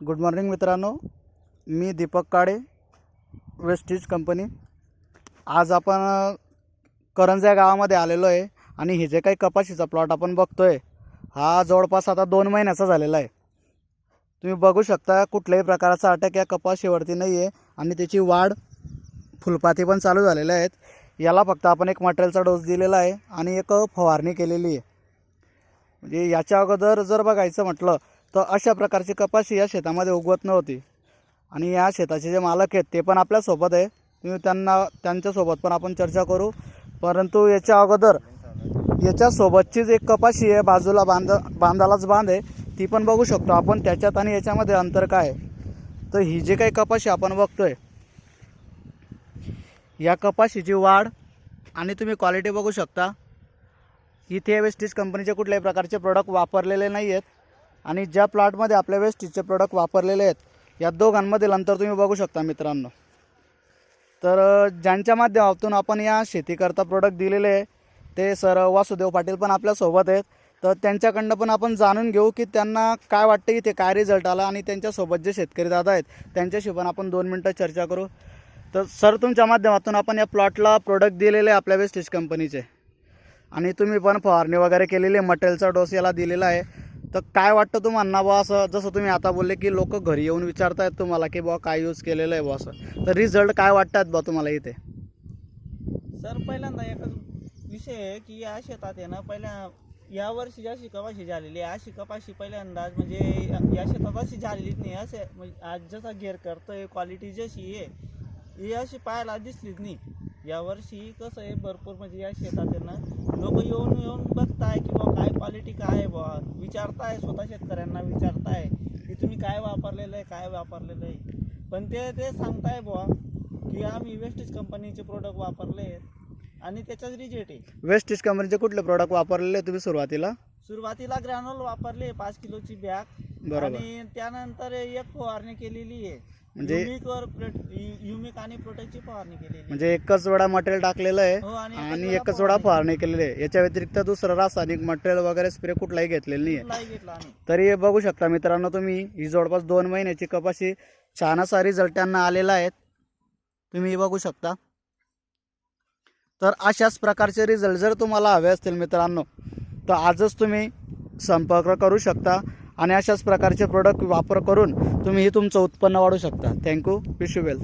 Good morning मित्रांनो, मी दीपक काळे, Vestige company. आज आपण करंजा या गावामध्ये आलेलो आहे आणि हे जे काही कपाशीचा प्लॉट आपण बघतोय हा जवळपास आता 2 महिन्याचा झालेला आहे। तुम्ही बघू शकता कुठल्याही प्रकारचा अटॅक या कपाशीवरती नाही आहे आणि त्याची वाढ फुलपाती पण चालू झालेले आहेत। याला फक्त आपण एक मटेरियलचा डोस दिलेला आहे आणि एक फवारणी केलेली आहे। म्हणजे याच्या अगोदर जर बघायचं म्हटलं तर अशा प्रकारची कपाशी या शेतामध्ये उगवत नव्हती आणि या शेताचे जे मालक आहेत ते पण आपल्यासोबत आहे। तुम्ही त्यांच्यासोबत पण आपण चर्चा करू। परंतु याच्या अगोदर याच्यासोबतचीच एक कपाशी आहे, बाजूला बांधालाच बांध आहे, ती पण बघू शकतो आपण। त्याच्यात आणि याच्यामध्ये अंतर काय आहे तर ही जे काही कपाशी आपण बघतोय या कपाशीची वाढ आणि तुम्ही क्वालिटी बघू शकता। इथे वेस्टीज कंपनीचे कुठल्याही प्रकारचे प्रोडक्ट वापरलेले नाही आहेत आणि ज्या प्लॉटमध्ये आपल्या वेस्टीजचे प्रोडक्ट वापरलेले आहेत या दोघांमधील अंतर तुम्ही बघू शकता मित्रांनो। तर ज्यांच्या माध्यमातून आपण या शेतीकरता प्रोडक्ट दिलेले आहे ते सर वासुदेव पाटील पण आपल्यासोबत आहेत। तर त्यांच्याकडनं पण आपण जाणून घेऊ की त्यांना काय वाटतं, इथे काय रिझल्ट आला आणि त्यांच्यासोबत जे शेतकरी दादा आहेत त्यांच्याशी पण आपण 2 मिनटं चर्चा करू। तर सर, तुमच्या माध्यमातून आपण या प्लॉटला प्रोडक्ट दिलेले आहे आपल्या वेस्टीज कंपनीचे आणि तुम्ही पण फवारणी वगैरे केलेली आहे, मटेरियलचा डोस याला दिलेला आहे। तर काय वाटतं तुम्हाला बा, असं जसं तुम्ही आता बोलले की लोक घरी येऊन विचारतायत तुम्हाला की बा काय यूज केलेलं आहे बा, असं तर रिझल्ट काय वाटतात बा तुम्हाला इथे? सर, पहिल्यांदा एकच विषय आहे की या शेतात आहे ना, पहिल्या या वर्षी जशी कपाशी झालेली आहे अशी कपाशी पहिल्यांदा म्हणजे या शेतात अशी झालेलीच नाही। असे म्हणजे आज जसा घेर करतोय क्वालिटी जशी आहे ही अशी पाहायला दिसलीच नाही। या वर्षी कसं आहे, भरपूर म्हणजे या शेतात आहे ना लोक येऊन बघताय की बा काय क्वालिटी काय आहे बा, विचारताय, स्वतः शेतकऱ्यांना विचारताय की तुम्ही काय वापरलेलं आहे। पण ते सांगताय बुवा की आम्ही वेस्टीज कंपनीचे प्रोडक्ट वापरले आणि त्याचाच रिजल्ट आहे। वेस्टीज कंपनीचे कुठले प्रोडक्ट वापरलेले तुम्ही सुरुवातीला ग्रॅन्युल वापरले 5 किलोची बॅग आणि त्यानंतर एक फवारणी केलेली आहे, म्हणजे युमिक आणि प्रोटेक्टची फवारणी केलेली। म्हणजे एकच वेळा मटेरियल टाकलेलं आहे आणि एकच वेळा फवारणी केलेली आहे। याच्या व्यतिरिक्त दुसरं रासायनिक मटेरियल वगैरे स्प्रे कुठलाही घेतलेलं नाही आहे। तरी बघू शकता मित्रांनो तुम्ही, ही जवळपास 2 महिन्याची कपाशी छान असा रिझल्ट त्यांना आलेला आहे, तुम्ही बघू शकता। तर अशाच प्रकारचे रिझल्ट जर तुम्हाला हवे असतील मित्रांनो तर आजच तुम्ही संपर्क करू शकता आणि अशाच प्रकारचे प्रोडक्ट वापर करून तुम्ही तुमचं उत्पन्न वाढवू शकता। Thank you, wish you well.